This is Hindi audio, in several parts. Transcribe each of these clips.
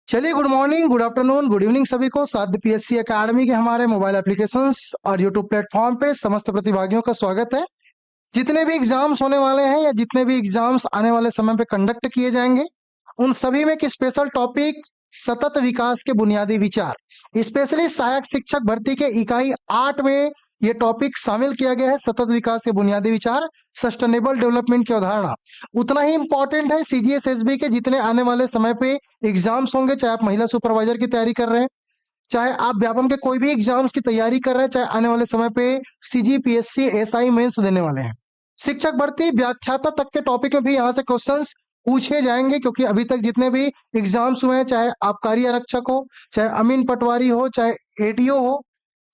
चलिए, good morning, good afternoon, good evening सभी को। साध्य पीएससी एकेडमी के हमारे मोबाइल एप्लीकेशंस और यूट्यूब प्लेटफॉर्म पे समस्त प्रतिभागियों का स्वागत है। जितने भी एग्जाम्स होने वाले हैं या जितने भी एग्जाम्स आने वाले समय पे कंडक्ट किए जाएंगे, उन सभी में एक स्पेशल टॉपिक सतत विकास के बुनियादी विचार, स्पेशली सहायक शिक्षक भर्ती के इकाई 8 में ये टॉपिक शामिल किया गया है। सतत विकास के बुनियादी विचार, सस्टेनेबल डेवलपमेंट की अवधारणा उतना ही इंपॉर्टेंट है सीजीएस एसबी के जितने आने वाले समय पे एग्जाम्स होंगे। चाहे आप महिला सुपरवाइजर की तैयारी कर रहे हैं, चाहे आप व्यापम के कोई भी एग्जाम्स की तैयारी कर रहे हैं, चाहे आने वाले समय पे सीजीपीएससी एसआई मेंस देने वाले हैं, शिक्षक भर्ती व्याख्याता तक के टॉपिक में भी यहाँ से क्वेश्चंस पूछे जाएंगे। क्योंकि अभी तक जितने भी एग्जाम्स हुए हैं, चाहे आबकारी आरक्षक हो, चाहे अमीन पटवारी हो, चाहे एटीओ हो,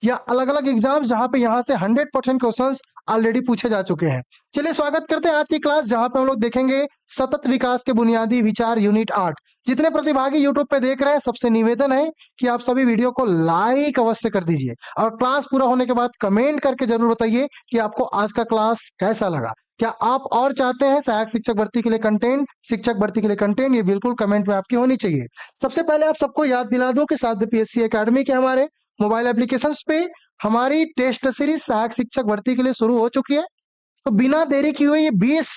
या अलग अलग एग्जाम, जहां पे यहाँ से 100% क्वेश्चंस ऑलरेडी पूछे जा चुके हैं। चलिए स्वागत करते हैं आज की क्लास, जहां पे हम लोग देखेंगे सतत विकास के बुनियादी विचार यूनिट 8। जितने प्रतिभागी यूट्यूब पे देख रहे हैं, सबसे निवेदन है कि आप सभी वीडियो को लाइक अवश्य कर दीजिए और क्लास पूरा होने के बाद कमेंट करके जरूर बताइए कि आपको आज का क्लास कैसा लगा। क्या आप और चाहते हैं सहायक शिक्षक भर्ती के लिए कंटेंट, शिक्षक भर्ती के लिए कंटेंट? ये बिल्कुल कमेंट में आपकी होनी चाहिए। सबसे पहले आप सबको याद दिला दूं कि साध्य पीएससी एकेडमी के हमारे मोबाइल एप्लीकेशंस पे हमारी टेस्ट सीरीज सहायक शिक्षक भर्ती के लिए शुरू हो चुकी है। तो बिना देरी किए हुए ये 20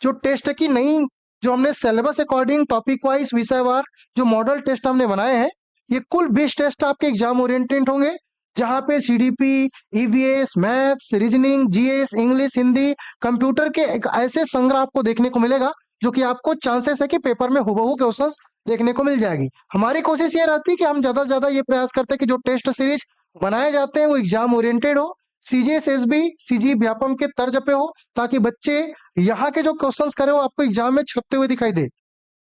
जो टेस्ट की नई, जो हमने सिलेबस अकॉर्डिंग टॉपिक वाइज विषयवार जो मॉडल टेस्ट हमने बनाए हैं, ये कुल 20 टेस्ट आपके एग्जाम ओरिएंटेड होंगे, जहां पे CDP, EVS, maths, reasoning, GS, English, Hindi, computer के एक ऐसे संग्रह आपको देखने को मिलेगा जो कि आपको चांसेस है कि पेपर में हुबहू क्वेश्चंस देखने को मिल जाएगी। हमारी कोशिश ये रहती है कि हम ज्यादा से ज्यादा ये प्रयास करते हैं कि जो टेस्ट सीरीज बनाए जाते हैं वो एग्जाम ओरिएंटेड हो, सीजीएस एसबी सीजी व्यापम के तर्ज पे हो, ताकि बच्चे यहाँ के जो क्वेश्चंस करे वो आपको एग्जाम में छपते हुए दिखाई दे।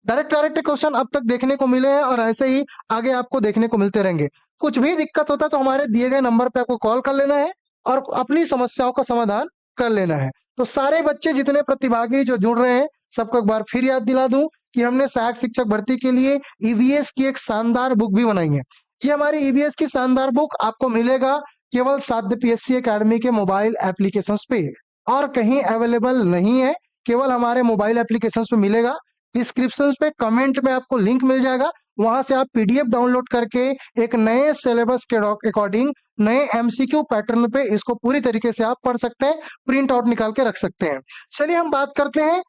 डायरेक्ट क्वेश्चन अब तक देखने को मिले हैं और ऐसे ही आगे आपको देखने को मिलते रहेंगे। कुछ भी दिक्कत होता है तो हमारे दिए गए नंबर पे आपको कॉल कर लेना है और अपनी समस्याओं का समाधान कर लेना है। तो सारे बच्चे जितने प्रतिभागी जो जुड़ रहे हैं, सबको एक बार फिर याद दिला दूं कि हमने सहायक शिक्षक भर्ती के लिए ईवीएस की एक शानदार बुक भी बनाई है। ये हमारी ईवीएस की शानदार बुक आपको मिलेगा केवल साध्य पीएससी एकेडमी के मोबाइल एप्लीकेशंस पे, और कहीं अवेलेबल नहीं है, केवल हमारे मोबाइल एप्लीकेशंस पे मिलेगा। डिस्क्रिप्शन पे कमेंट में आपको लिंक मिल जाएगा, वहां से आप पीडीएफ डाउनलोड करके एक नए सिलेबस के अकॉर्डिंग नए एमसीक्यू पैटर्न पे इसको पूरी तरीके से आप पढ़ सकते हैं, प्रिंट आउट निकाल के रख सकते हैं। चलिए हम बात करते हैं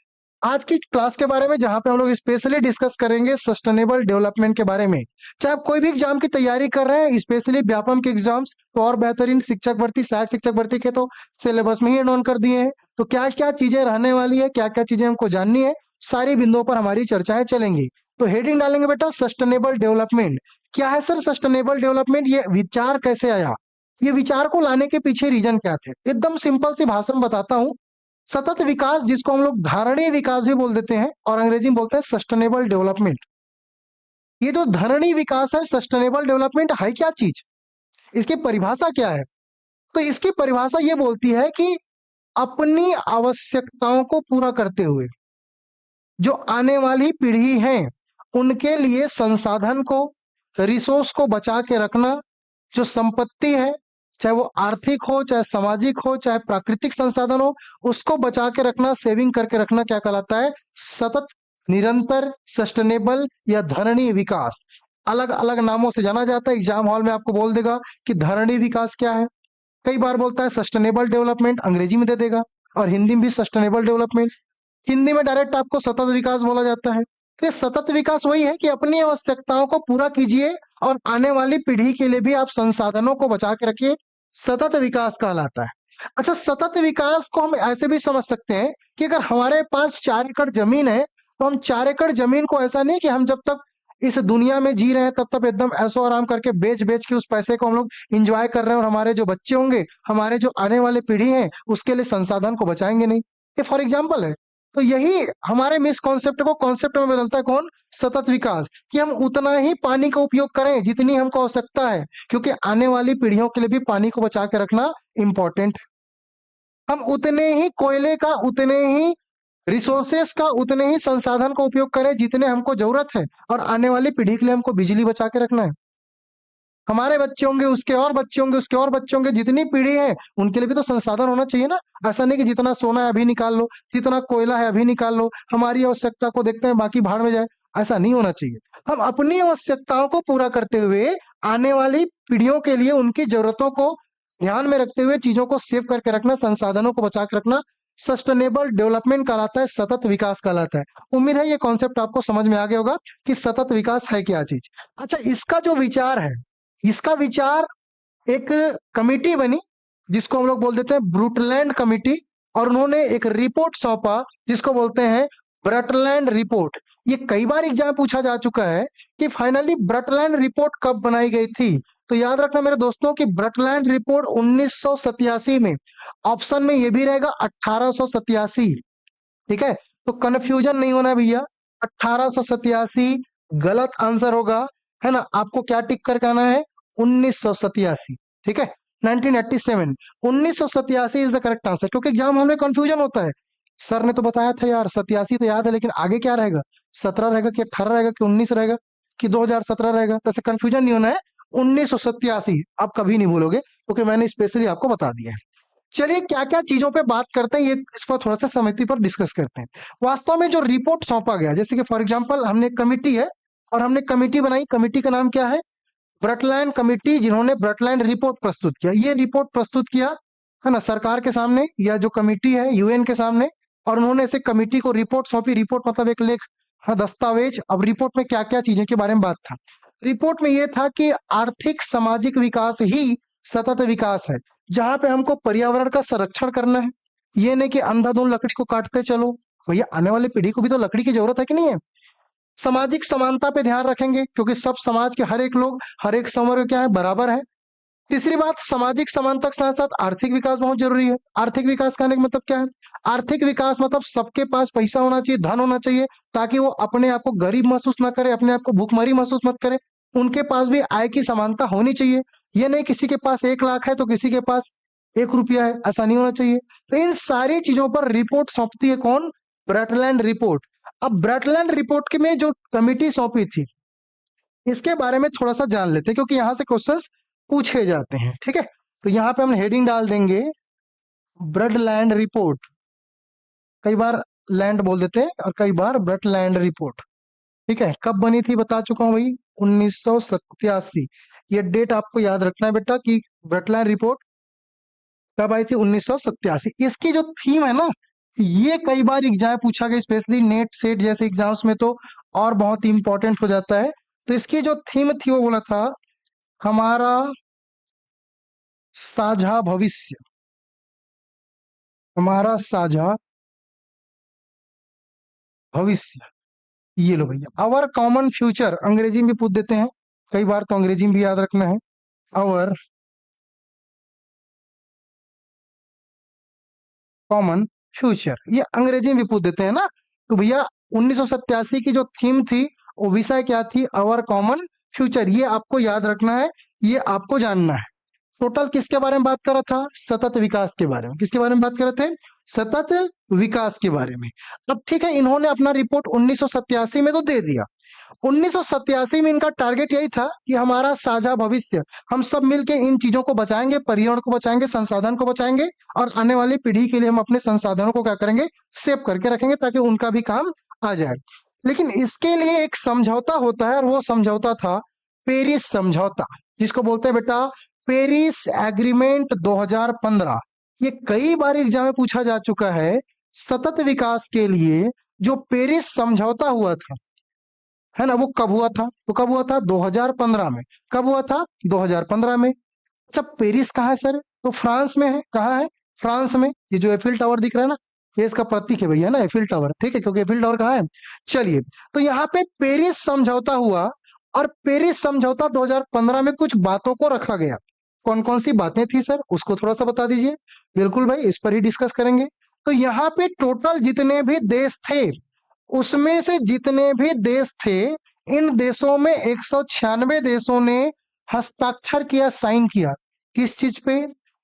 आज की क्लास के बारे में, जहां पे हम लोग स्पेशली डिस्कस करेंगे सस्टेनेबल डेवलपमेंट के बारे में। चाहे आप कोई भी एग्जाम की तैयारी कर रहे हैं, स्पेशली व्यापम के एग्जाम्स, तो और बेहतरीन शिक्षक भर्ती, सहायक शिक्षक भर्ती के तो सिलेबस में ही एड ऑन कर दिए हैं। तो क्या क्या चीजें रहने वाली है, क्या क्या चीजें हमको जाननी है, सारी बिंदुओं पर हमारी चर्चाएं चलेंगी। तो हेडिंग डालेंगे बेटा सस्टेनेबल डेवलपमेंट। क्या है सर सस्टेनेबल डेवलपमेंट? ये विचार कैसे आया, ये विचार को लाने के पीछे रीजन क्या थे? एकदम सिंपल सी भाषा में बताता हूँ। सतत विकास, जिसको हम लोग धारणीय विकास भी बोल देते हैं और अंग्रेजी में बोलते हैं सस्टेनेबल डेवलपमेंट, ये जो धारणीय विकास है, सस्टेनेबल डेवलपमेंट है क्या चीज, इसकी परिभाषा क्या है? तो इसकी परिभाषा ये बोलती है कि अपनी आवश्यकताओं को पूरा करते हुए जो आने वाली पीढ़ी है उनके लिए संसाधन को, रिसोर्स को बचा के रखना, जो संपत्ति है, चाहे वो आर्थिक हो, चाहे सामाजिक हो, चाहे प्राकृतिक संसाधन हो, उसको बचा के रखना, सेविंग करके रखना, क्या कहलाता है? सतत, निरंतर, सस्टेनेबल या धरणीय विकास। अलग अलग नामों से जाना जाता है। एग्जाम हॉल में आपको बोल देगा कि धरणीय विकास क्या है, कई बार बोलता है सस्टेनेबल डेवलपमेंट, अंग्रेजी में दे देगा, और हिंदी में भी सस्टेनेबल डेवलपमेंट। हिंदी में डायरेक्ट आपको सतत विकास बोला जाता है। तो ये सतत विकास वही है कि अपनी आवश्यकताओं को पूरा कीजिए और आने वाली पीढ़ी के लिए भी आप संसाधनों को बचा के रखिए, सतत विकास कहलाता है। अच्छा, सतत विकास को हम ऐसे भी समझ सकते हैं कि अगर हमारे पास 4 एकड़ जमीन है, तो हम 4 एकड़ जमीन को ऐसा नहीं कि हम जब तक इस दुनिया में जी रहे हैं तब तक एकदम ऐसो आराम करके बेच बेच के उस पैसे को हम लोग इंजॉय कर रहे हैं, और हमारे जो बच्चे होंगे, हमारे जो आने वाले पीढ़ी है, उसके लिए संसाधन को बचाएंगे नहीं। ये फॉर एग्जाम्पल है। तो यही हमारे मिस कॉन्सेप्ट को कॉन्सेप्ट में बदलता है कौन? सतत विकास। कि हम उतना ही पानी का उपयोग करें जितनी हमको आवश्यकता है, क्योंकि आने वाली पीढ़ियों के लिए भी पानी को बचा के रखना इंपॉर्टेंट है। हम उतने ही कोयले का, उतने ही रिसोर्सेस का, उतने ही संसाधन का उपयोग करें जितने हमको जरूरत है, और आने वाली पीढ़ी के लिए हमको बिजली बचा के रखना है। हमारे बच्चे होंगे, उसके और बच्चे होंगे, उसके और बच्चे होंगे, जितनी पीढ़ी है उनके लिए भी तो संसाधन होना चाहिए ना। ऐसा नहीं कि जितना सोना है अभी निकाल लो, जितना कोयला है अभी निकाल लो, हमारी आवश्यकता को देखते हैं बाकी भाड़ में जाए। ऐसा नहीं होना चाहिए। हम अपनी आवश्यकताओं को पूरा करते हुए आने वाली पीढ़ियों के लिए उनकी जरूरतों को ध्यान में रखते हुए चीजों को सेव करके रखना, संसाधनों को बचा के रखना सस्टेनेबल डेवलपमेंट कहलाता है, सतत विकास कहलाता है। उम्मीद है ये कॉन्सेप्ट आपको समझ में आ गया होगा कि सतत विकास है क्या चीज। अच्छा, इसका जो विचार है, इसका विचार एक कमिटी बनी जिसको हम लोग बोल देते हैं ब्रुटलैंड कमिटी, और उन्होंने एक रिपोर्ट सौंपा जिसको बोलते हैं ब्रटलैंड रिपोर्ट। ये कई बार एग्जाम पूछा जा चुका है कि फाइनली ब्रटलैंड रिपोर्ट कब बनाई गई थी। तो याद रखना मेरे दोस्तों कि ब्रटलैंड रिपोर्ट 1987 में, ऑप्शन में ये भी रहेगा 1887। ठीक है, तो कंफ्यूजन नहीं होना भैया, 1887 गलत आंसर होगा, है ना। आपको क्या टिक करके आना है, 1987। ठीक है, 1987, 1987 इज द करेक्ट आंसर, क्योंकि एग्जाम हॉल में कंफ्यूजन होता है। सर ने तो बताया था यार 87 तो याद है, लेकिन आगे क्या रहेगा, 17 रहेगा कि 18 रहेगा कि 19 रहेगा कि 2017 रहेगा, तो ऐसे कंफ्यूजन नहीं होना है। 1987 आप कभी नहीं भूलोगे, क्योंकि मैंने स्पेशली आपको बता दिया है। चलिए क्या क्या चीजों पे बात करते हैं, ये इस पर थोड़ा सा समिति पर डिस्कस करते हैं। वास्तव में जो रिपोर्ट सौंपा गया, जैसे कि फॉर एग्जांपल हमने कमिटी है और हमने कमिटी बनाई, कमिटी का नाम क्या है, ब्रटलैंड कमिटी, जिन्होंने ब्रटलैंड रिपोर्ट प्रस्तुत किया। ये रिपोर्ट प्रस्तुत किया, है ना, सरकार के सामने या जो कमिटी है यूएन के सामने, और उन्होंने ऐसे कमिटी को रिपोर्ट सौंपी। रिपोर्ट मतलब एक लेख, हाँ, दस्तावेज। अब रिपोर्ट में क्या क्या चीजों के बारे में बात था, रिपोर्ट में यह था कि आर्थिक सामाजिक विकास ही सतत विकास है, जहां पे हमको पर्यावरण का संरक्षण करना है। ये नहीं कि अंधाधुंध लकड़ी को काटते चलो, भैया आने वाली पीढ़ी को भी तो लकड़ी की जरूरत है कि नहीं है। सामाजिक समानता पे ध्यान रखेंगे, क्योंकि सब समाज के हर एक लोग, हर एक समूह क्या है, बराबर है। तीसरी बात, सामाजिक समानता के साथ साथ आर्थिक विकास बहुत जरूरी है। आर्थिक विकास कहने का मतलब क्या है, आर्थिक विकास मतलब सबके पास पैसा होना चाहिए, धन होना चाहिए, ताकि वो अपने आप को गरीब महसूस ना करे, अपने आप को भूखमरी महसूस मत करे। उनके पास भी आय की समानता होनी चाहिए। ये नहीं किसी के पास 1 लाख है तो किसी के पास 1 रुपया है, ऐसा नहीं होना चाहिए। तो इन सारी चीजों पर रिपोर्ट सौंपती है कौन, ब्रटलैंड रिपोर्ट। अब ब्रटलैंड रिपोर्ट के में जो कमिटी सौंपी थी, इसके बारे में थोड़ा सा जान लेते हैं, क्योंकि यहां से क्वेश्चंस पूछे जाते हैं। ठीक है, तो यहाँ पे हम हेडिंग डाल देंगे ब्रटलैंड रिपोर्ट। कई बार लैंड बोल देते हैं और कई बार ब्रटलैंड रिपोर्ट। ठीक है, कब बनी थी बता चुका हूं भाई, 1987। ये डेट आपको याद रखना है बेटा कि ब्रटलैंड रिपोर्ट कब आई थी, 1987। इसकी जो थीम है ना, ये कई बार एग्जाम पूछा गया, स्पेशली नेट सेट जैसे एग्जाम्स में तो और बहुत इंपॉर्टेंट हो जाता है। तो इसकी जो थीम थी वो बोला था हमारा साझा भविष्य, हमारा साझा भविष्य। ये लो भैया, आवर कॉमन फ्यूचर, अंग्रेजी में भी पूछ देते हैं कई बार, तो अंग्रेजी में भी याद रखना है, आवर कॉमन फ्यूचर, ये अंग्रेजी में भी पूछ देते हैं ना। तो भैया 1987 की जो थीम थी वो विषय क्या थी, आवर कॉमन फ्यूचर। ये आपको याद रखना है, ये आपको जानना है। टोटल किसके बारे में बात कर रहा था, सतत विकास के बारे में। किसके बारे में बात कर रहे थे, सतत विकास के बारे में। अब ठीक है, इन्होंने अपना रिपोर्ट 1987 में तो दे दिया। 1987 में इनका टारगेट यही था कि हमारा साझा भविष्य, हम सब मिलके इन चीजों को बचाएंगे, पर्यावरण को बचाएंगे, संसाधन को बचाएंगे, और आने वाली पीढ़ी के लिए हम अपने संसाधनों को क्या करेंगे, सेव करके रखेंगे, ताकि उनका भी काम आ जाए। लेकिन इसके लिए एक समझौता होता है, और वो समझौता था पेरिस समझौता, जिसको बोलते हैं बेटा पेरिस एग्रीमेंट 2015। ये कई बार एग्जाम में पूछा जा चुका है। सतत विकास के लिए जो पेरिस समझौता हुआ था, है ना, वो कब हुआ था, तो कब हुआ था, 2015 में। कब हुआ था, 2015 में। अच्छा, पेरिस कहाँ है सर, तो फ्रांस में है। कहाँ है, फ्रांस में। ये जो एफिल टावर दिख रहा है ना, ये इसका प्रतीक है भैया ना, एफिल टावर। ठीक है, क्योंकि एफिल टावर कहाँ है। चलिए, तो यहाँ पे पेरिस समझौता हुआ, और पेरिस समझौता 2015 में कुछ बातों को रखा गया। कौन कौन सी बातें थी सर, उसको थोड़ा सा बता दीजिए। बिल्कुल भाई, इस पर ही डिस्कस करेंगे। तो यहाँ पे टोटल जितने भी देश थे, उसमें से जितने भी देश थे, इन देशों में 196 देशों ने हस्ताक्षर किया, साइन किया। किस चीज पे,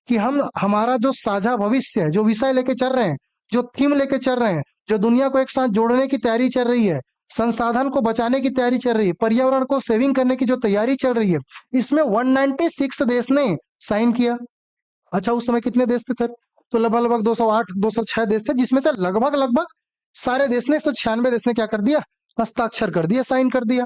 कि हम हमारा जो साझा भविष्य है, जो विषय लेके चल रहे हैं, जो थीम लेके चल रहे हैं, जो दुनिया को एक साथ जोड़ने की तैयारी चल रही है, संसाधन को बचाने की तैयारी चल रही है, पर्यावरण को सेविंग करने की जो तैयारी चल रही है, इसमें 196 देश ने साइन किया। अच्छा, उस समय कितने देश थे सर, तो लगभग 208 206 देश थे, जिसमें से लगभग लगभग सारे देश ने, 196 देश ने क्या कर दिया, हस्ताक्षर कर दिया, साइन कर दिया।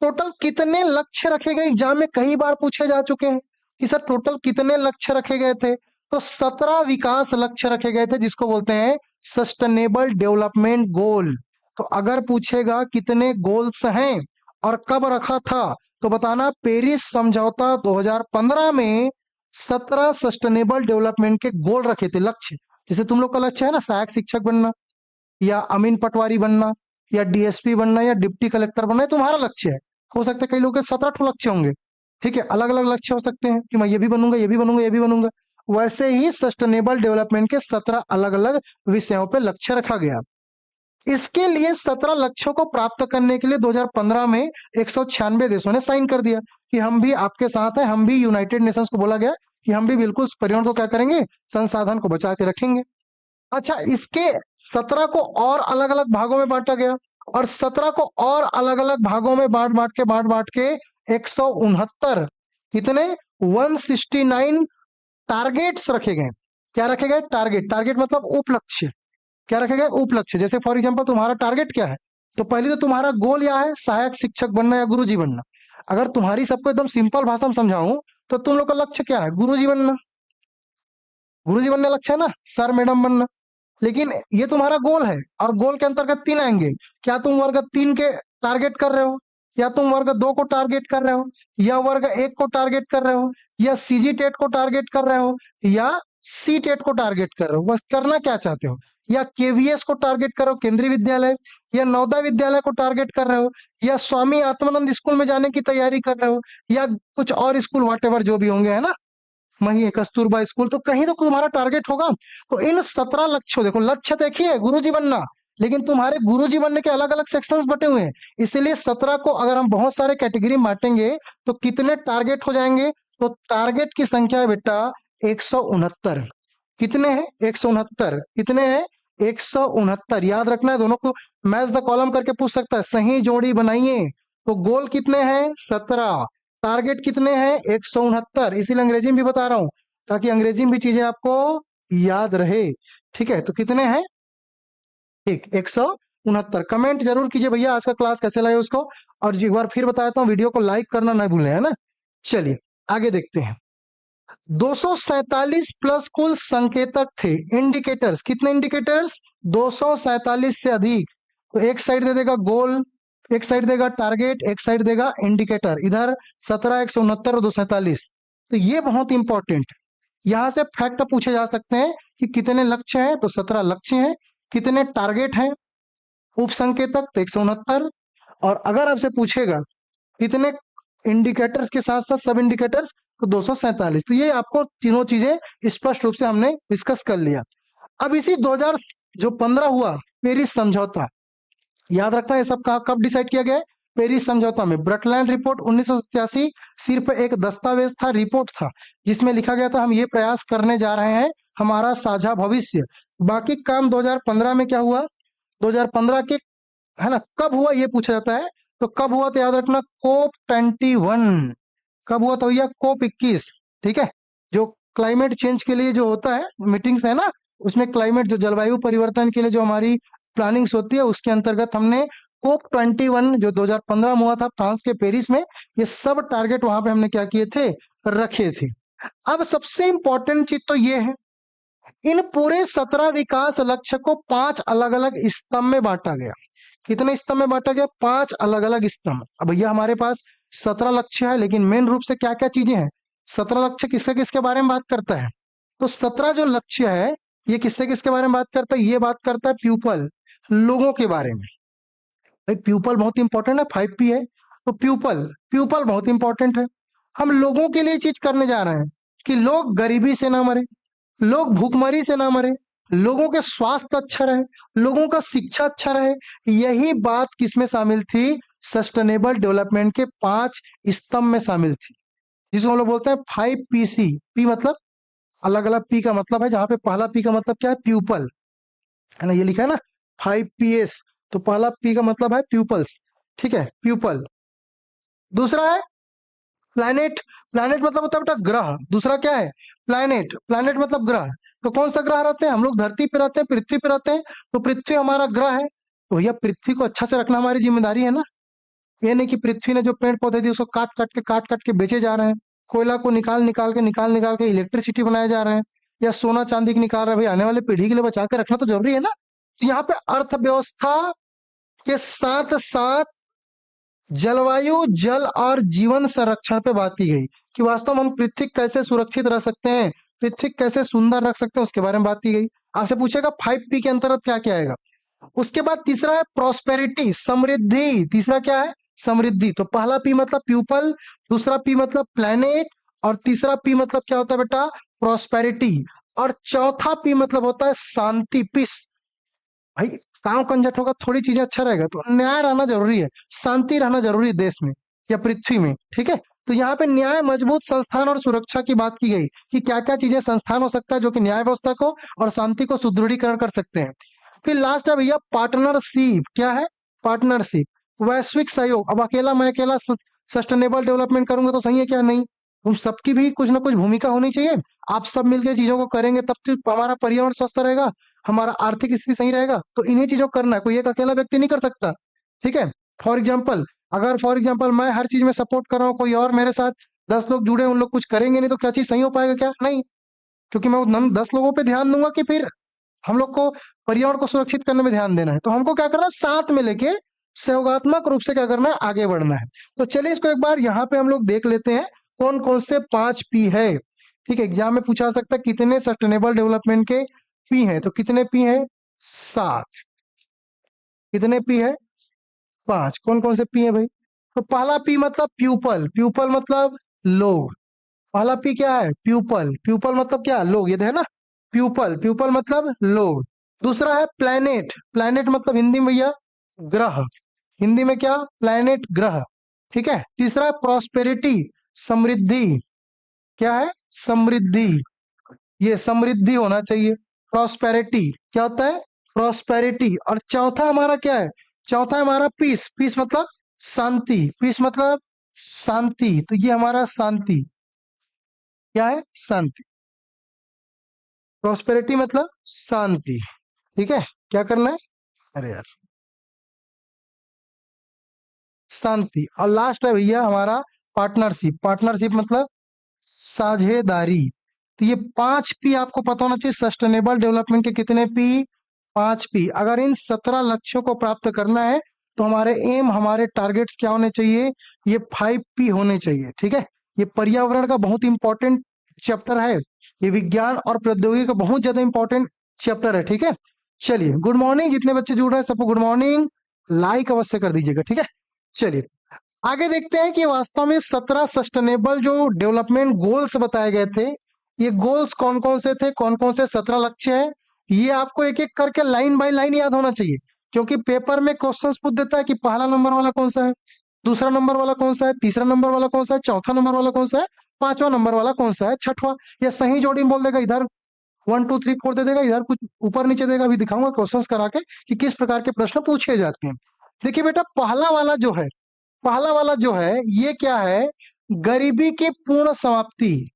टोटल कितने लक्ष्य रखे गए? एग्जाम में कई बार पूछे जा चुके हैं कि सर टोटल कितने लक्ष्य रखे गए थे। तो 17 विकास लक्ष्य रखे गए थे, जिसको बोलते हैं सस्टेनेबल डेवलपमेंट गोल। तो अगर पूछेगा कितने गोल्स हैं और कब रखा था, तो बताना पेरिस समझौता 2015 में 17 सस्टेनेबल डेवलपमेंट के गोल रखे थे, लक्ष्य। जैसे तुम लोग का लक्ष्य है ना सहायक शिक्षक बनना, या अमीन पटवारी बनना, या डीएसपी बनना, या डिप्टी कलेक्टर बनना, ये तुम्हारा लक्ष्य है। हो सकता है कई लोगों के 17 लक्ष्य होंगे, ठीक है, अलग अलग लक्ष्य हो सकते हैं कि मैं ये भी बनूंगा, ये भी बनूंगा, ये भी बनूंगा। वैसे ही सस्टेनेबल डेवलपमेंट के 17 अलग अलग विषयों पे लक्ष्य रखा गया। इसके लिए 17 लक्ष्यों को प्राप्त करने के लिए 2015 में 196 देशों ने साइन कर दिया कि हम भी आपके साथ हैं। हम भी यूनाइटेड नेशंस को बोला गया कि हम भी बिल्कुल पर्यावरण को क्या करेंगे, संसाधन को बचा के रखेंगे। अच्छा, इसके 17 को और अलग अलग भागों में बांटा गया, और 17 को और अलग अलग भागों में बांट के 169 कितने 169 टारगेट्स रखे गए। क्या रखे गए? टारगेट। टारगेट मतलब उपलक्ष्य। क्या रखे गए? उपलक्ष्य। जैसे फॉर एग्जांपल तुम्हारा टारगेट क्या है, तो पहले तो तुम्हारा गोल क्या है, सहायक शिक्षक बनना या गुरुजी बनना। अगर तुम्हारी सबको एकदम सिंपल भाषा में समझाऊं तो तुम लोग का लक्ष्य क्या है? गुरुजी बनना। गुरुजी बनने लक्ष्य है ना, सर मैडम बनना। लेकिन ये तुम्हारा गोल है, और गोल के अंतर्गत 3 आएंगे। क्या तुम वर्ग 3 के टारगेट कर रहे हो, या तुम वर्ग 2 को टारगेट कर रहे हो, या वर्ग 1 को टारगेट कर रहे हो, या सीजी टेट को टारगेट कर रहे हो, या सी टेट को टारगेट कर रहे हो? बस करना क्या चाहते हो? या केवीएस को टारगेट करो, केंद्रीय विद्यालय, या नवोदय विद्यालय को टारगेट कर रहे हो, या स्वामी आत्मानंद स्कूल में जाने की तैयारी कर रहे हो, या कुछ और स्कूल व्हाटएवर जो भी होंगे, है ना, वही कस्तूरबा स्कूल, तो कहीं तो तुम्हारा टारगेट होगा। तो इन 17 लक्ष्यों, देखो लक्ष्य देखिए गुरुजी बनना, लेकिन तुम्हारे गुरुजी बनने के अलग अलग सेक्शंस बटे हुए हैं। इसीलिए 17 को अगर हम बहुत सारे कैटेगरी में बांटेंगे तो कितने टारगेट हो जाएंगे? तो टारगेट की संख्या है बेटा 169। कितने हैं? 169। कितने हैं? 169। याद रखना है, दोनों को मैच द कॉलम करके पूछ सकता है। सही जोड़ी बनाइए। तो गोल कितने हैं? 17। टारगेट कितने हैं? 169। इसीलिए अंग्रेजी में भी बता रहा हूं, ताकि अंग्रेजी में भी चीजें आपको याद रहे। ठीक है, तो कितने हैं? ठीक, 169। कमेंट जरूर कीजिए भैया आज का क्लास कैसे लगे उसको, और एक बार फिर बताता हूँ वीडियो को लाइक करना ना भूलें, है ना। चलिए आगे देखते हैं। 247 प्लस कुल संकेतक थे, इंडिकेटर्स। कितने इंडिकेटर्स? 247 से अधिक। तो एक साइड दे देगा गोल, एक साइड देगा टारगेट, एक साइड देगा इंडिकेटर। इधर 17, 169 और 247। तो ये बहुत इंपॉर्टेंट। यहां से फैक्ट पूछे जा सकते हैं कि कितने लक्ष्य हैं, तो 17 लक्ष्य हैं। कितने टारगेट हैं, उप संकेतक, तो 169। और अगर आपसे पूछेगा कितने इंडिकेटर्स के साथ साथ सब इंडिकेटर्स, तो 247। तो ये आपको तीनों चीजें स्पष्ट रूप से हमने डिस्कस कर लिया। अब इसी 2000 जो 15 हुआ पेरिस समझौता, याद रखना ये सब कब डिसाइड किया गया है? पेरिस समझौता में। ब्रटलैंड रिपोर्ट 1987 सिर्फ एक दस्तावेज था, रिपोर्ट था, जिसमें लिखा गया था हम ये प्रयास करने जा रहे हैं, हमारा साझा भविष्य। बाकी काम 2015 में क्या हुआ? 2015 के, है ना, कब हुआ ये पूछा जाता है। तो कब हुआ? तो याद रखना कोप 21। कब हुआ? तो भैया कोप 21। ठीक है, जो क्लाइमेट चेंज के लिए जो होता है मीटिंग्स है ना, उसमें क्लाइमेट जो जलवायु परिवर्तन के लिए जो हमारी प्लानिंग्स होती है, उसके अंतर्गत हमने कोप 21 जो 2015 में हुआ था फ्रांस के पेरिस में, ये सब टारगेट वहां पे हमने क्या किए थे? रखे थे। अब सबसे इंपॉर्टेंट चीज तो ये है, इन पूरे 17 विकास लक्ष्य को 5 अलग अलग स्तंभ में बांटा गया। कितने स्तंभ में बांटा गया? 5 अलग अलग स्तंभ। अब भैया हमारे पास 17 लक्ष्य है, लेकिन मेन रूप से क्या क्या चीजें हैं? 17 लक्ष्य किसके किसके बारे में बात करता है? तो 17 जो लक्ष्य है ये किससे किसके बारे में बात करता है? ये बात करता है प्यूपल, लोगों के बारे में। भाई प्यूपल बहुत इंपॉर्टेंट है, 5P है। तो प्यूपल, प्यूपल बहुत इंपॉर्टेंट है। हम लोगों के लिए चीज करने जा रहे हैं कि लोग गरीबी से ना मरे, लोग भूखमरी से ना मरे, लोगों के स्वास्थ्य अच्छा रहे, लोगों का शिक्षा अच्छा रहे। यही बात किसमें शामिल थी? सस्टेनेबल डेवलपमेंट के 5 स्तंभ में शामिल थी, जिसको हम लोग बोलते हैं 5PC। पी मतलब अलग अलग पी का मतलब है, जहां पे पहला पी का मतलब क्या है? प्यूपल, है ना, ये लिखा है ना 5PS। तो पहला पी का मतलब है प्यूपल्स। ठीक है, प्यूपल। दूसरा है प्लैनेट। प्लैनेट मतलब होता है बेटा ग्रह। दूसरा क्या है? प्लैनेट। प्लैनेट मतलब ग्रह। तो कौन सा ग्रह रहते हैं? हम लोग धरती पे रहते हैं, पृथ्वी पे रहते हैं, तो पृथ्वी हमारा ग्रह है। तो भैया पृथ्वी को अच्छा से रखना हमारी जिम्मेदारी है ना। ये नहीं कि पृथ्वी ने जो पेड़ पौधे दिए उसको काट काट के बेचे जा रहे हैं। कोयला को निकाल निकाल के इलेक्ट्रिसिटी बनाए जा रहे हैं, या सोना चांदी की निकाल रहे हैं। भाई आने वाले पीढ़ी के लिए बचा के रखना तो जरूरी है ना। तो यहाँ पे अर्थव्यवस्था के साथ साथ जलवायु, जल और जीवन संरक्षण पे बात की गई कि वास्तव में हम पृथ्वी कैसे सुरक्षित रह सकते हैं, पृथ्वी कैसे सुंदर रख सकते हैं, उसके बारे में बात की गई। आपसे पूछेगा 5P के अंतर्गत क्या क्या आएगा। उसके बाद तीसरा है प्रॉस्पेरिटी, समृद्धि। तीसरा क्या है? समृद्धि। तो पहला पी मतलब प्यूपल, दूसरा पी मतलब प्लैनेट, और तीसरा पी मतलब क्या होता है बेटा? प्रॉस्पेरिटी। और चौथा पी मतलब होता है शांति, पीस। भाई काम कंजट होगा, थोड़ी चीजें अच्छा रहेगा, तो न्याय रहना जरूरी है, शांति रहना जरूरी है देश में या पृथ्वी में, ठीक है। तो यहाँ पे न्याय, मजबूत संस्थान और सुरक्षा की बात की गई कि क्या क्या चीजें संस्थान हो सकता है जो कि न्याय व्यवस्था को और शांति को सुदृढ़ीकरण कर सकते हैं। फिर लास्ट है भैया पार्टनरशिप। क्या है? पार्टनरशिप, वैश्विक सहयोग। अब मैं अकेला सस्टेनेबल डेवलपमेंट करूंगा तो सही है क्या? नहीं, उन सबकी भी कुछ ना कुछ भूमिका होनी चाहिए। आप सब मिलकर चीजों को करेंगे तब तो हमारा पर्यावरण स्वस्थ रहेगा, हमारा आर्थिक स्थिति सही रहेगा। तो इन्हीं चीजों को करना है, कोई एक अकेला व्यक्ति नहीं कर सकता, ठीक है। फॉर एग्जाम्पल मैं हर चीज में सपोर्ट कर रहा हूँ, कोई और मेरे साथ 10 लोग जुड़े, उन लोग कुछ करेंगे नहीं, तो क्या चीज सही हो पाएगा? क्या नहीं, क्योंकि मैं उन 10 लोगों पे ध्यान दूंगा कि फिर हम लोग को पर्यावरण को सुरक्षित करने में ध्यान देना है। तो हमको क्या करना है? साथ में लेके सहयोगात्मक रूप से क्या करना है? आगे बढ़ना है। तो चलिए इसको एक बार यहाँ पे हम लोग देख लेते हैं कौन कौन से 5P है, ठीक है। एग्जाम में पूछा जा सकता है कितने सस्टेनेबल डेवलपमेंट के P हैं, तो कितने P हैं? 7। कितने P है? 5। कौन कौन से P है भाई? तो पहला P मतलब प्यूपल, प्यूपल मतलब लोग। पहला P क्या है? प्यूपल, प्यूपल मतलब क्या? लोग, ये है ना, प्यूपल, प्यूपल मतलब लोग। दूसरा है प्लैनेट, प्लैनेट मतलब हिंदी में भैया ग्रह, हिंदी में क्या? प्लैनेट, ग्रह, ठीक है। तीसरा है प्रॉस्पेरिटी, समृद्धि। क्या है? समृद्धि, ये समृद्धि होना चाहिए। प्रॉस्पेरिटी क्या होता है? प्रॉस्पेरिटी। और चौथा हमारा क्या है? चौथा है हमारा पीस, पीस मतलब शांति, पीस मतलब शांति। तो ये हमारा शांति, क्या है? शांति। प्रॉस्पेरिटी मतलब शांति, ठीक है। क्या करना है? अरे यार, शांति। और लास्ट है भैया हमारा पार्टनरशिप, पार्टनरशिप मतलब साझेदारी। तो ये 5P आपको पता होना चाहिए। सस्टेनेबल डेवलपमेंट के कितने P? 5P। अगर इन 17 लक्ष्यों को प्राप्त करना है तो हमारे एम, हमारे टारगेट्स क्या होने चाहिए? ये 5P होने चाहिए, ठीक है। ये पर्यावरण का बहुत इंपॉर्टेंट चैप्टर है, ये विज्ञान और प्रौद्योगिकी का बहुत ज्यादा इंपॉर्टेंट चैप्टर है, ठीक है। चलिए, गुड मॉर्निंग, जितने बच्चे जुड़ रहे हैं सबको गुड मॉर्निंग, लाइक अवश्य कर दीजिएगा, ठीक है। चलिए आगे देखते हैं कि वास्तव में 17 सस्टेनेबल जो डेवलपमेंट गोल्स बताए गए थे, ये गोल्स कौन कौन से थे, कौन कौन से 17 लक्ष्य है, ये आपको एक एक करके लाइन बाय लाइन याद होना चाहिए। क्योंकि पेपर में क्वेश्चंस पूछ देता है कि पहला नंबर वाला कौन सा है, दूसरा नंबर वाला कौन सा है, तीसरा नंबर वाला कौन सा है, चौथा नंबर वाला कौन सा है, पांचवा नंबर वाला कौन सा है, छठवां। या सही जोड़ी में बोल देगा, इधर 1 2 3 4 दे देगा, इधर कुछ ऊपर नीचे देगा। अभी दिखाऊंगा क्वेश्चंस करा के कि किस प्रकार के प्रश्न पूछे जाते हैं। देखिए बेटा, पहला वाला जो है ये क्या है? गरीबी की पूर्ण समाप्ति।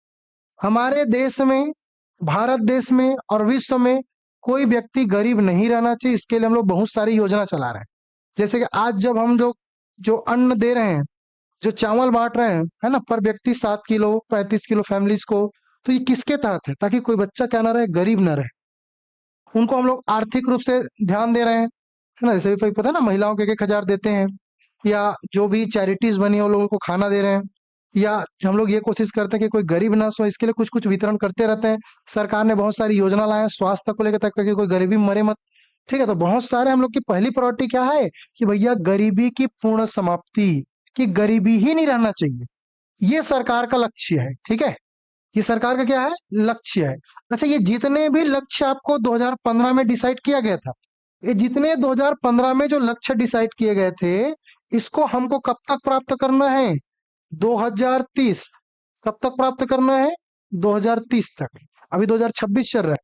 हमारे देश में, भारत देश में और विश्व में कोई व्यक्ति गरीब नहीं रहना चाहिए। इसके लिए हम लोग बहुत सारी योजना चला रहे हैं। जैसे कि आज जब हम जो जो अन्न दे रहे हैं, जो चावल बांट रहे हैं, है ना, पर व्यक्ति 7 किलो 35 किलो फैमिलीज को, तो ये किसके तहत है? ताकि कोई बच्चा क्या ना रहे, गरीब ना रहे। उनको हम लोग आर्थिक रूप से ध्यान दे रहे हैं, है ना। जैसे भी पता है ना, महिलाओं के 1,000 देते हैं, या जो भी चैरिटीज बनी है उन लोगों को खाना दे रहे हैं, या हम लोग ये कोशिश करते हैं कि कोई गरीब ना सो, इसके लिए कुछ कुछ वितरण करते रहते हैं। सरकार ने बहुत सारी योजना लाए हैं स्वास्थ्य को लेकर तक कि कोई गरीबी में मरे मत, ठीक है। तो बहुत सारे हम लोग की पहली प्रायोरिटी क्या है कि भैया गरीबी की पूर्ण समाप्ति, कि गरीबी ही नहीं रहना चाहिए। ये सरकार का लक्ष्य है, ठीक है। ये सरकार का क्या है? लक्ष्य है। अच्छा, ये जितने भी लक्ष्य आपको 2015 में डिसाइड किया गया था, ये जितने 2015 में जो लक्ष्य डिसाइड किए गए थे, इसको हमको कब तक प्राप्त करना है? 2030। कब तक प्राप्त करना है? 2030 तक। अभी 2026 चल रहा है,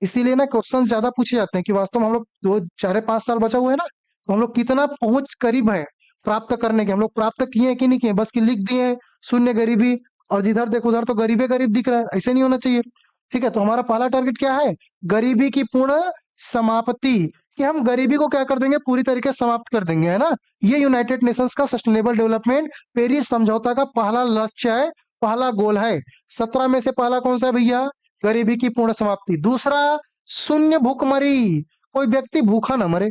इसीलिए ना क्वेश्चन ज्यादा पूछे जाते हैं कि वास्तव में हम लोग 2 4 5 साल बचा हुआ है ना, तो हम लोग कितना पहुंच करीब है प्राप्त करने के। हम लोग प्राप्त किए हैं कि नहीं किए, बस कि लिख दिए हैं शून्य गरीबी, और जिधर देखो उधर तो गरीबे गरीब दिख रहा है। ऐसे नहीं होना चाहिए, ठीक है। तो हमारा पहला टारगेट क्या है? गरीबी की पूर्ण समाप्ति, कि हम गरीबी को क्या कर देंगे, पूरी तरीके से समाप्त कर देंगे, है ना। ये यूनाइटेड नेशंस का सस्टेनेबल डेवलपमेंट पेरिस समझौता का पहला लक्ष्य है, पहला गोल है। 17 में से पहला कौन सा है भैया, गरीबी की पूर्ण समाप्ति। दूसरा, शून्य भूखमरी, कोई व्यक्ति भूखा ना मरे,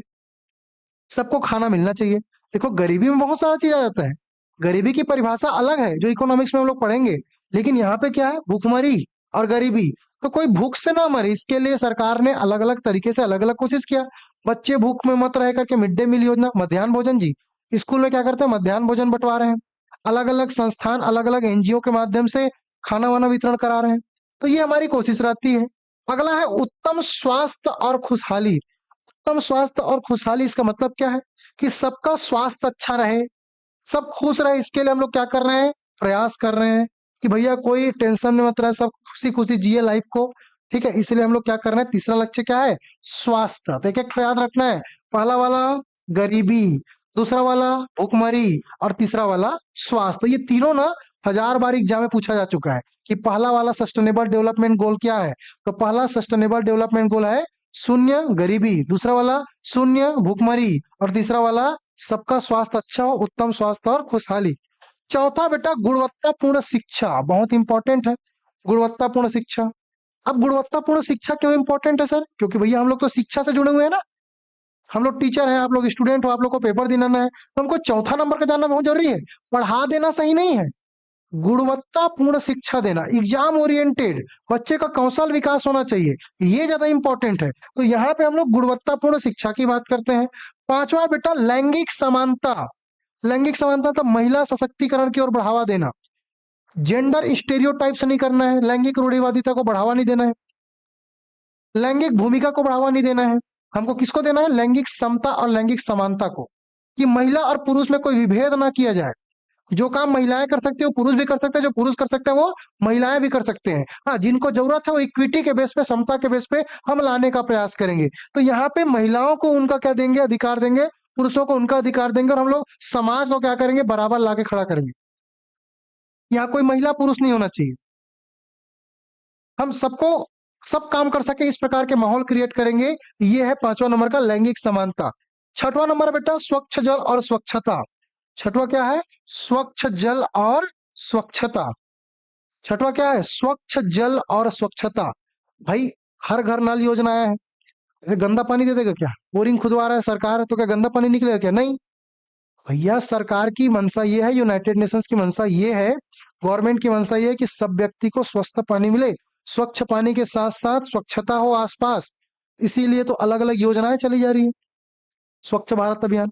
सबको खाना मिलना चाहिए। देखो गरीबी में बहुत सारा चीज आ जाता है, गरीबी की परिभाषा अलग है जो इकोनॉमिक्स में हम लोग पढ़ेंगे, लेकिन यहाँ पे क्या है, भूखमरी और गरीबी। तो कोई भूख से ना मरे, इसके लिए सरकार ने अलग अलग तरीके से अलग अलग कोशिश किया। बच्चे भूख में मत रह करके मिड डे मील योजना, मध्याह्न भोजन जी, स्कूल में क्या करते हैं, मध्याह्न भोजन बंटवा रहे हैं। अलग अलग संस्थान अलग अलग एनजीओ के माध्यम से खाना वाना वितरण करा रहे हैं। तो ये हमारी कोशिश रहती है। अगला है उत्तम स्वास्थ्य और खुशहाली। उत्तम स्वास्थ्य और खुशहाली, इसका मतलब क्या है कि सबका स्वास्थ्य अच्छा रहे, सब खुश रहे, इसके लिए हम लोग क्या कर रहे हैं, प्रयास कर रहे हैं कि भैया कोई टेंशन में मत रहे, सब खुशी खुशी जिए लाइफ को। ठीक है, इसलिए हम लोग क्या कर रहे हैं, तीसरा लक्ष्य क्या है, स्वास्थ्य। तो एक एक याद रखना है, पहला वाला गरीबी, दूसरा वाला भूखमरी और तीसरा वाला स्वास्थ्य। ये तीनों ना 1000 बार एग्जाम में पूछा जा चुका है कि पहला वाला सस्टेनेबल डेवलपमेंट गोल क्या है। तो पहला सस्टेनेबल डेवलपमेंट गोल है शून्य गरीबी, दूसरा वाला शून्य भूखमरी और तीसरा वाला सबका स्वास्थ्य अच्छा हो, उत्तम स्वास्थ्य और खुशहाली। चौथा बेटा गुणवत्तापूर्ण शिक्षा, बहुत इंपॉर्टेंट है गुणवत्तापूर्ण शिक्षा। अब गुणवत्तापूर्ण शिक्षा क्यों इंपॉर्टेंट है सर, क्योंकि भैया हम लोग तो शिक्षा से जुड़े हुए हैं ना, हम लोग टीचर हैं, आप लोग स्टूडेंट हो, आप लोग को पेपर दिलाना है, तो हमको चौथा नंबर का जानना बहुत जरूरी है। पढ़ा देना सही नहीं है, गुणवत्तापूर्ण शिक्षा देना, एग्जाम ओरिएंटेड, बच्चे का कौशल विकास होना चाहिए, ये ज्यादा इंपॉर्टेंट है। तो यहाँ पे हम लोग गुणवत्तापूर्ण शिक्षा की बात करते हैं। पांचवा बेटा लैंगिक समानता। लैंगिक समानता तो महिला सशक्तिकरण की ओर बढ़ावा देना, जेंडर स्टेरियोटाइप से नहीं करना है, लैंगिक रूढ़िवादिता को बढ़ावा नहीं देना है, लैंगिक भूमिका को बढ़ावा नहीं देना है। हमको किसको देना है, लैंगिक समता और लैंगिक समानता को, कि महिला और पुरुष में कोई विभेद ना किया जाए। जो काम महिलाएं कर सकती है वो पुरुष भी कर सकते हैं, जो पुरुष कर सकते हैं वो महिलाएं भी कर सकते हैं। हाँ, जिनको जरूरत है वो इक्विटी के बेस पे, समता के बेस पे हम लाने का प्रयास करेंगे। तो यहाँ पे महिलाओं को उनका क्या देंगे, अधिकार देंगे, पुरुषों को उनका अधिकार देंगे, और हम लोग समाज को क्या करेंगे, बराबर लाके खड़ा करेंगे। यहाँ कोई महिला पुरुष नहीं होना चाहिए, हम सबको सब काम कर सके इस प्रकार के माहौल क्रिएट करेंगे। ये है पांचवा नंबर का लैंगिक समानता। छठवां नंबर बेटा स्वच्छ जल और स्वच्छता। छठवा क्या है, स्वच्छ जल और स्वच्छता। छठवा क्या है, स्वच्छ जल और स्वच्छता। भाई हर घर नल योजना आया है, ये गंदा पानी दे देगा क्या, बोरिंग खुदवा रहा है सरकार, तो क्या गंदा पानी निकलेगा क्या, नहीं भैया। सरकार की मंशा ये है, यूनाइटेड नेशंस की मंशा ये है, गवर्नमेंट की मंशा ये है कि सब व्यक्ति को स्वस्थ पानी मिले, स्वच्छ पानी के साथ साथ स्वच्छता हो आसपास। इसीलिए तो अलग अलग योजनाएं चली जा रही है, स्वच्छ भारत अभियान।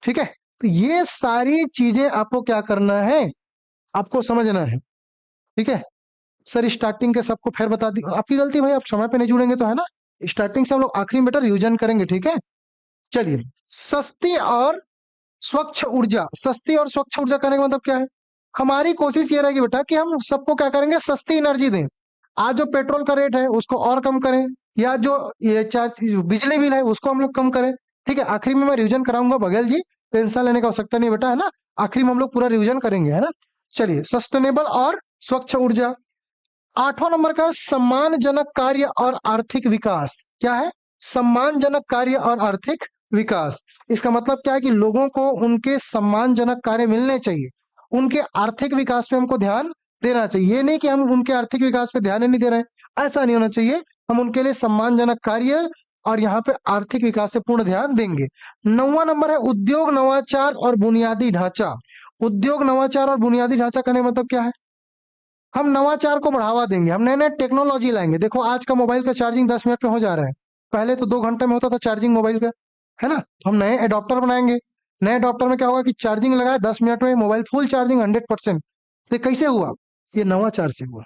ठीक है, तो ये सारी चीजें आपको क्या करना है, आपको समझना है। ठीक है सर, स्टार्टिंग के सबको फिर बता दी, आपकी गलती भाई, आप समय पे नहीं जुड़ेंगे तो, है ना। स्टार्टिंग से हम लोग आखिरी में बेटा रिवीजन करेंगे, ठीक है। चलिए, सस्ती और स्वच्छ ऊर्जा। सस्ती और स्वच्छ ऊर्जा करने का मतलब क्या है, हमारी कोशिश ये रहेगी बेटा कि हम सबको क्या करेंगे, सस्ती एनर्जी दें। आज जो पेट्रोल का रेट है उसको और कम करें, या जो ये बिजली बिल है उसको हम लोग कम करें। ठीक है, आखिरी में मैं रिवीजन कराऊंगा बघेल जी, टेंशन लेने का आवश्यकता नहीं बेटा, है ना। आखिरी में हम लोग पूरा रिवीजन करेंगे, है ना। चलिए, सस्टेनेबल और स्वच्छ ऊर्जा। आठवां नंबर का सम्मानजनक कार्य और आर्थिक विकास। क्या है, सम्मानजनक कार्य और आर्थिक विकास। इसका मतलब क्या है कि लोगों को उनके सम्मानजनक कार्य मिलने चाहिए, उनके आर्थिक विकास पे हमको ध्यान देना चाहिए। ये नहीं कि हम उनके आर्थिक विकास पे ध्यान ही नहीं दे रहे हैं, ऐसा नहीं होना चाहिए। हम उनके लिए सम्मानजनक कार्य और यहाँ पे आर्थिक विकास पे पूर्ण ध्यान देंगे। 9वां नंबर है उद्योग नवाचार और बुनियादी ढांचा। उद्योग नवाचार और बुनियादी ढांचा करने का मतलब क्या है, हम नवाचार को बढ़ावा देंगे, हम नए नए टेक्नोलॉजी लाएंगे। देखो आज का मोबाइल का चार्जिंग 10 मिनट में हो जा रहा है, पहले तो 2 घंटे में होता था चार्जिंग मोबाइल का, है ना। तो हम नए एडॉप्टर बनाएंगे, नए एडॉप्टर में क्या होगा कि चार्जिंग लगाए 10 मिनट में मोबाइल फुल चार्जिंग 100%। तो कैसे हुआ, ये नवाचार से हुआ।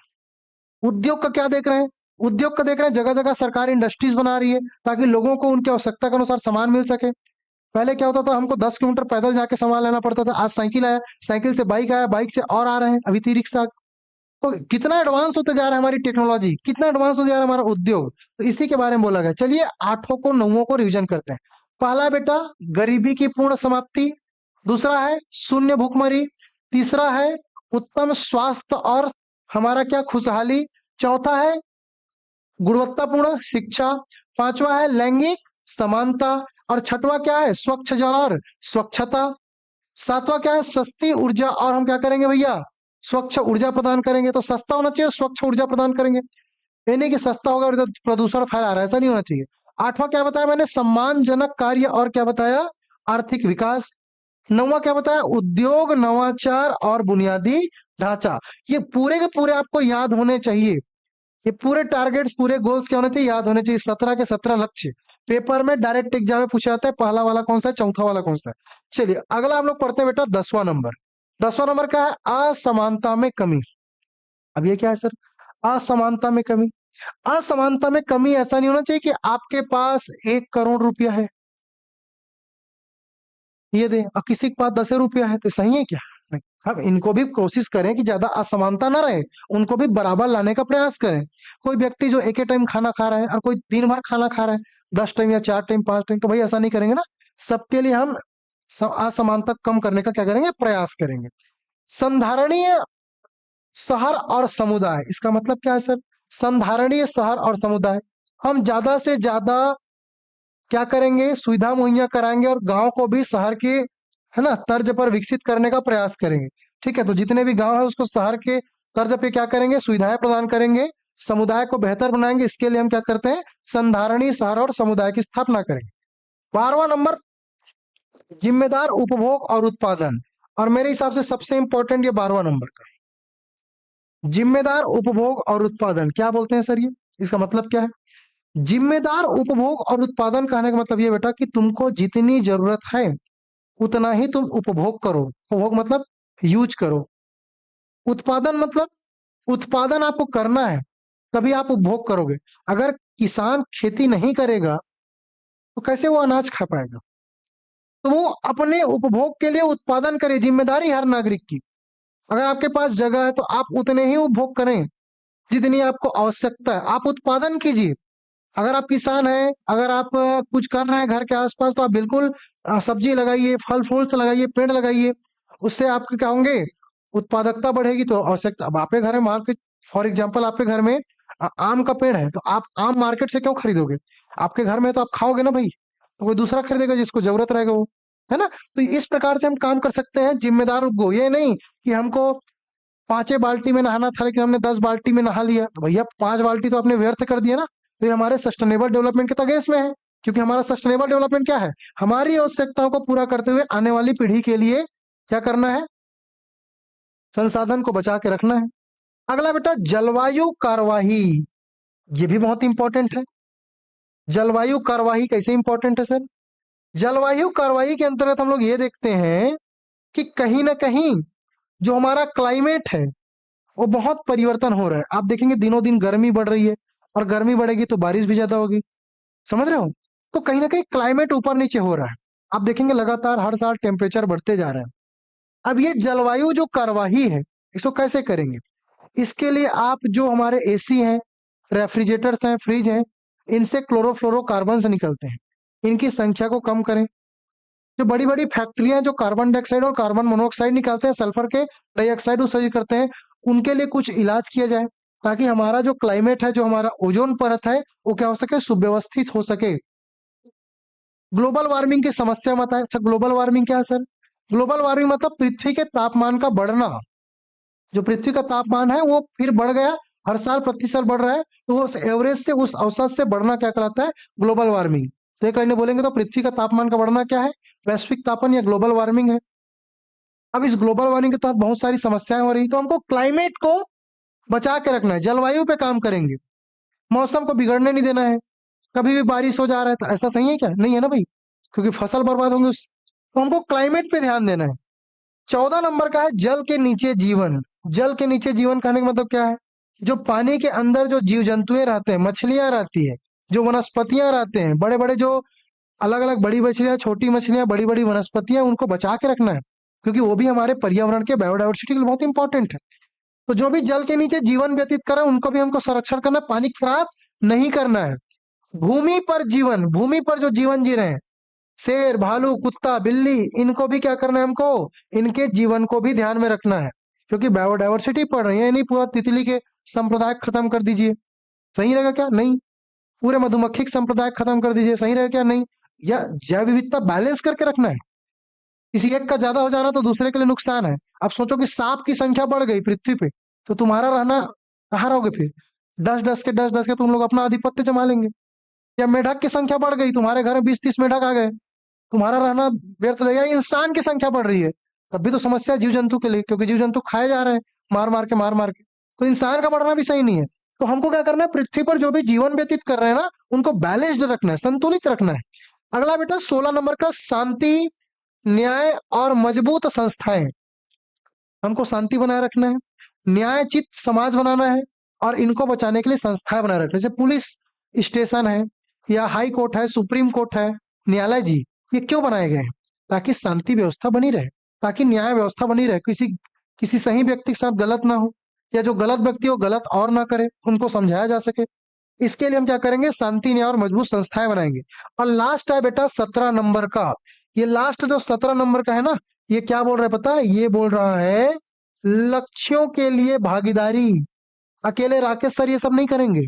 उद्योग का क्या देख रहे हैं, उद्योग का देख रहे हैं जगह जगह सरकार इंडस्ट्रीज बना रही है ताकि लोगों को उनकी आवश्यकता के अनुसार सामान मिल सके। पहले क्या होता था, हमको 10 किलोमीटर पैदल जाके सामान लेना पड़ता था, आज साइकिल आया, साइकिल से बाइक आया, बाइक से और आ रहे हैं, अभी ई-रिक्शा। तो कितना एडवांस होते जा रहा है हमारी टेक्नोलॉजी, कितना एडवांस हो जा रहा है हमारा उद्योग, तो इसी के बारे में बोला गया। चलिए 8 को 9 को रिवीजन करते हैं। पहला बेटा गरीबी की पूर्ण समाप्ति, दूसरा है शून्य भूखमरी, तीसरा है उत्तम स्वास्थ्य और हमारा क्या, खुशहाली, चौथा है गुणवत्तापूर्ण शिक्षा, पांचवा है लैंगिक समानता, और छठवां क्या है, स्वच्छ जल और स्वच्छता। सातवां क्या है, सस्ती ऊर्जा, और हम क्या करेंगे भैया, स्वच्छ ऊर्जा प्रदान करेंगे। तो सस्ता होना चाहिए, स्वच्छ ऊर्जा प्रदान करेंगे। ये नहीं कि सस्ता होगा और इधर प्रदूषण फैला रहा है, ऐसा नहीं होना चाहिए। आठवां क्या बताया मैंने, सम्मानजनक कार्य, और क्या बताया, आर्थिक विकास। नौवां क्या बताया, उद्योग, नवाचार और बुनियादी ढांचा। ये पूरे के पूरे आपको याद होने चाहिए। ये पूरे टारगेट्स, पूरे गोल्स क्या होने चाहिए, याद होने चाहिए। 17 के 17 लक्ष्य पेपर में डायरेक्ट एग्जाम में पूछा जाता है, पहला वाला कौन सा है, चौथा वाला कौन सा है। चलिए अगला हम लोग पढ़ते हैं बेटा 10वां नंबर। 10वां नंबर क्या है, असमानता में कमी। अब ये क्या है सर, असमानता में कमी। असमानता में कमी ऐसा नहीं होना चाहिए कि आपके पास 1 करोड़ रुपया है, ये दे, और किसी के पास 10 रुपया है, तो सही है क्या, नहीं। हम इनको भी कोशिश करें कि ज्यादा असमानता ना रहे, उनको भी बराबर लाने का प्रयास करें। कोई व्यक्ति जो एक ही टाइम खाना खा रहा है और कोई दिन भर खाना खा रहा है, 10 टाइम या 4 टाइम 5 टाइम, तो भाई ऐसा नहीं करेंगे ना। सबके लिए हम असमानता कम करने का क्या करेंगे, प्रयास करेंगे। संधारणीय शहर और समुदाय, इसका मतलब क्या है सर, संधारणीय शहर और समुदाय। हम ज्यादा से ज्यादा क्या करेंगे, सुविधा मुहैया कराएंगे और गांव को भी शहर के, है ना, तर्ज पर विकसित करने का प्रयास करेंगे। ठीक है, तो जितने भी गांव है उसको शहर के तर्ज पे क्या करेंगे, सुविधाएं प्रदान करेंगे, समुदाय को बेहतर बनाएंगे। इसके लिए हम क्या करते हैं, संधारणीय शहर और समुदाय की स्थापना करेंगे। 12वां नंबर, जिम्मेदार उपभोग और उत्पादन। और मेरे हिसाब से सबसे इंपॉर्टेंट ये 12वां नंबर का, जिम्मेदार उपभोग और उत्पादन। क्या बोलते हैं सर ये, इसका मतलब क्या है, जिम्मेदार उपभोग और उत्पादन कहने का मतलब ये बेटा कि तुमको जितनी जरूरत है उतना ही तुम उपभोग करो। उपभोग मतलब यूज करो। उत्पादन मतलब उत्पादन आपको करना है, तभी आप उपभोग करोगे। अगर किसान खेती नहीं करेगा तो कैसे वो अनाज खा पाएगा। तो वो अपने उपभोग के लिए उत्पादन करे, जिम्मेदारी हर नागरिक की। अगर आपके पास जगह है तो आप उतने ही उपभोग करें जितनी आपको आवश्यकता है, आप उत्पादन कीजिए। अगर आप किसान हैं, अगर आप कुछ कर रहे हैं घर के आसपास, तो आप बिल्कुल सब्जी लगाइए, फल फूल से लगाइए, पेड़ लगाइए। उससे आपके क्या होंगे, उत्पादकता बढ़ेगी। तो आवश्यकता, अब आपके घर में मार्केट, फॉर एग्जांपल आपके घर में आम का पेड़ है, तो आप आम मार्केट से क्यों खरीदोगे, आपके घर में तो आप खाओगे ना भाई, तो कोई दूसरा खरीदेगा जिसको जरूरत रहेगा वो, है ना। तो इस प्रकार से हम काम कर सकते हैं, जिम्मेदार उपभोग। ये नहीं कि हमको 5 बाल्टी में नहाना था लेकिन हमने 10 बाल्टी में नहा लिया, तो भैया 5 बाल्टी तो आपने व्यर्थ कर दिया ना। तो ये हमारे सस्टेनेबल डेवलपमेंट के तो अगेंस्ट में है। क्योंकि हमारा सस्टेनेबल डेवलपमेंट क्या है, हमारी आवश्यकताओं को पूरा करते हुए आने वाली पीढ़ी के लिए क्या करना है, संसाधन को बचा के रखना है। अगला बेटा, जलवायु कार्यवाही। ये भी बहुत इंपॉर्टेंट है। जलवायु कार्यवाही कैसे इंपॉर्टेंट है सर, जलवायु कार्यवाही के अंतर्गत हम लोग ये देखते हैं कि कहीं ना कहीं जो हमारा क्लाइमेट है वो बहुत परिवर्तन हो रहा है। आप देखेंगे दिनों दिन गर्मी बढ़ रही है, और गर्मी बढ़ेगी तो बारिश भी ज्यादा होगी, समझ रहे हो। तो कहीं ना कहीं क्लाइमेट ऊपर नीचे हो रहा है। आप देखेंगे लगातार हर साल टेम्परेचर बढ़ते जा रहे हैं। अब ये जलवायु जो कार्यवाही है, इसको कैसे करेंगे, इसके लिए आप जो हमारे एसी हैं, रेफ्रिजरेटर्स हैं, फ्रिज हैं, इनसे क्लोरोफ्लोरोकार्बन निकलते हैं, इनकी संख्या को कम करें। जो बड़ी बड़ी फैक्ट्रियां जो कार्बन डाइऑक्साइड और कार्बन मोनोऑक्साइड निकालते हैं, सल्फर के डाइऑक्साइड उत्सर्जित करते हैं, उनके लिए कुछ इलाज किया जाए, ताकि हमारा जो क्लाइमेट है, जो हमारा ओजोन परत है, वो क्या हो सके, सुव्यवस्थित हो सके। ग्लोबल वार्मिंग की समस्या मत आए। सर ग्लोबल वार्मिंग क्या है सर, ग्लोबल वार्मिंग मतलब पृथ्वी के तापमान का बढ़ना। जो पृथ्वी का तापमान है वो फिर बढ़ गया, हर साल प्रतिशत बढ़ रहा है, तो उस एवरेज से, उस औसत से बढ़ना क्या कहलाता है, ग्लोबल वार्मिंग। तो एक लाइन में बोलेंगे तो पृथ्वी का तापमान का बढ़ना क्या है, वैश्विक तापन या ग्लोबल वार्मिंग है। अब इस ग्लोबल वार्मिंग के तहत बहुत सारी समस्याएं हो रही, तो हमको क्लाइमेट को बचा के रखना है, जलवायु पे काम करेंगे, मौसम को बिगड़ने नहीं देना है। कभी भी बारिश हो जा रहा है तो ऐसा सही है क्या, नहीं है ना भाई, क्योंकि फसल बर्बाद होंगे उस, तो हमको क्लाइमेट पे ध्यान देना है। 14 नंबर का है जल के नीचे जीवन। जल के नीचे जीवन कहने का मतलब क्या है, जो पानी के अंदर जो जीव जंतुएं रहते हैं, मछलियां रहती है, जो वनस्पतियां रहते हैं, बड़े बड़े जो अलग अलग, बड़ी मछलियां, छोटी मछलियां, बड़ी बड़ी वनस्पतियां, उनको बचा के रखना है, क्योंकि वो भी हमारे पर्यावरण के बायोडाइवर्सिटी के लिए बहुत इंपॉर्टेंट है। तो जो भी जल के नीचे जीवन व्यतीत कर रहे हैं उनको भी हमको संरक्षण करना है, पानी खराब नहीं करना है। भूमि पर जीवन, भूमि पर जो जीवन जी रहे हैं, शेर, भालू, कुत्ता, बिल्ली, इनको भी क्या करना है हमको, इनके जीवन को भी ध्यान में रखना है, क्योंकि बायोडाइवर्सिटी पढ़ रही है, नहीं पूरा तितली के संप्रदाय खत्म कर दीजिए, सही रहेगा क्या, नहीं। पूरे मधुमक्खी संप्रदाय खत्म कर दीजिए, सही रहेगा क्या? नहीं। या जैव विविधता बैलेंस करके रखना है, किसी एक का ज्यादा हो जाना तो दूसरे के लिए नुकसान है। अब सोचो कि सांप की संख्या बढ़ गई पृथ्वी पे, तो तुम्हारा रहना कहाँ रहोगे फिर? डस डस के तुम लोग अपना आधिपत्य जमा लेंगे। या मेढक की संख्या बढ़ गई, तुम्हारे घर में 20-30 मेढक आ गए, तुम्हारा रहना व्यर्थ हो जाएगा। इंसान की संख्या बढ़ रही है, तब भी तो समस्या है जीव जंतु के लिए, क्योंकि जीव जंतु खाए जा रहे हैं मार मार के। तो इंसान का बढ़ना भी सही नहीं है। तो हमको क्या करना है, पृथ्वी पर जो भी जीवन व्यतीत कर रहे हैं ना, उनको बैलेंस्ड रखना है, संतुलित रखना है। अगला बेटा 16 नंबर का, शांति, न्याय और मजबूत संस्थाएं। हमको शांति बनाए रखना है, न्यायचित समाज बनाना है, और इनको बचाने के लिए संस्थाएं बनाए रखना है। जैसे पुलिस स्टेशन है, या हाई कोर्ट है, सुप्रीम कोर्ट है, न्यायालय जी, ये क्यों बनाए गए हैं? ताकि शांति व्यवस्था बनी रहे, ताकि न्याय व्यवस्था बनी रहे, किसी किसी सही व्यक्ति के साथ गलत ना हो, या जो गलत व्यक्ति हो गलत और ना करे, उनको समझाया जा सके। इसके लिए हम क्या करेंगे, शांति, न्याय और मजबूत संस्थाएं बनाएंगे। और लास्ट है बेटा 17 नंबर का, ये लास्ट जो 17 नंबर का है ना, ये क्या बोल रहा है पता है? ये बोल रहा है लक्ष्यों के लिए भागीदारी। अकेले राकेश सर ये सब नहीं करेंगे।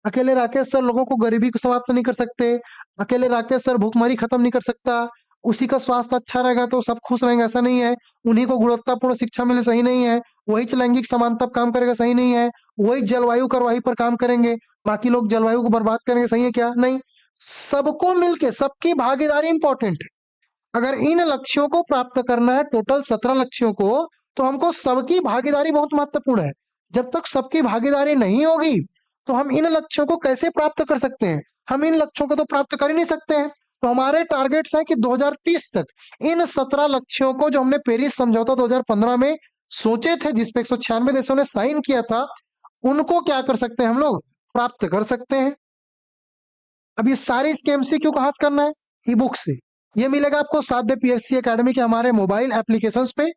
अकेले राकेश सर लोगों को गरीबी को समाप्त नहीं कर सकते, अकेले राकेश सर भूखमरी खत्म नहीं कर सकता, उसी का स्वास्थ्य अच्छा रहेगा तो सब खुश रहेंगे, ऐसा नहीं है। उन्हीं को गुणवत्तापूर्ण शिक्षा मिले, सही नहीं है। वही लैंगिक समानता पर काम करेगा, सही नहीं है। वही जलवायु करवाही पर काम करेंगे, बाकी लोग जलवायु को बर्बाद करेंगे, सही है क्या? नहीं। सबको मिलके, सबकी भागीदारी इंपॉर्टेंट है। अगर इन लक्ष्यों को प्राप्त करना है, टोटल 17 लक्ष्यों को, तो हमको सबकी भागीदारी बहुत महत्वपूर्ण है। जब तक सबकी भागीदारी नहीं होगी, तो हम इन लक्ष्यों को कैसे प्राप्त कर सकते हैं? हम इन लक्ष्यों को तो प्राप्त कर ही नहीं सकते हैं। तो हमारे टारगेट्स हैं कि 2030 तक इन 17 लक्ष्यों को, जो हमने पेरिस समझौता 2015 में सोचे थे, जिसपे 196 देशों ने साइन किया था, उनको क्या कर सकते हैं हम लोग? प्राप्त कर सकते हैं। अब ये सारी इसके एमसीक्यू कहां से करना है? ई बुक से। ये मिलेगा आपको साध्य पीएससी एकेडमी के हमारे मोबाइल एप्लीकेशंस पे।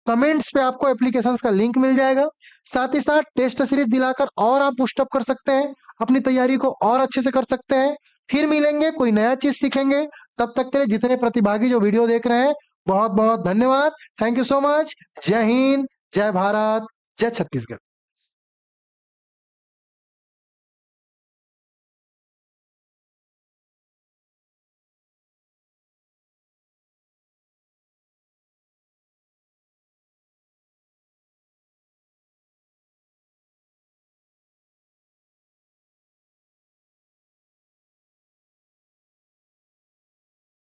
कमेंट्स पे आपको एप्लीकेशंस का लिंक मिल जाएगा। साथ ही साथ टेस्ट सीरीज दिलाकर और आप पुस्टअप कर सकते हैं, अपनी तैयारी को और अच्छे से कर सकते हैं। फिर मिलेंगे, कोई नया चीज सीखेंगे। तब तक के लिए जितने प्रतिभागी जो वीडियो देख रहे हैं, बहुत बहुत धन्यवाद। Thank you so much. जय हिंद, जय भारत, जय छत्तीसगढ़।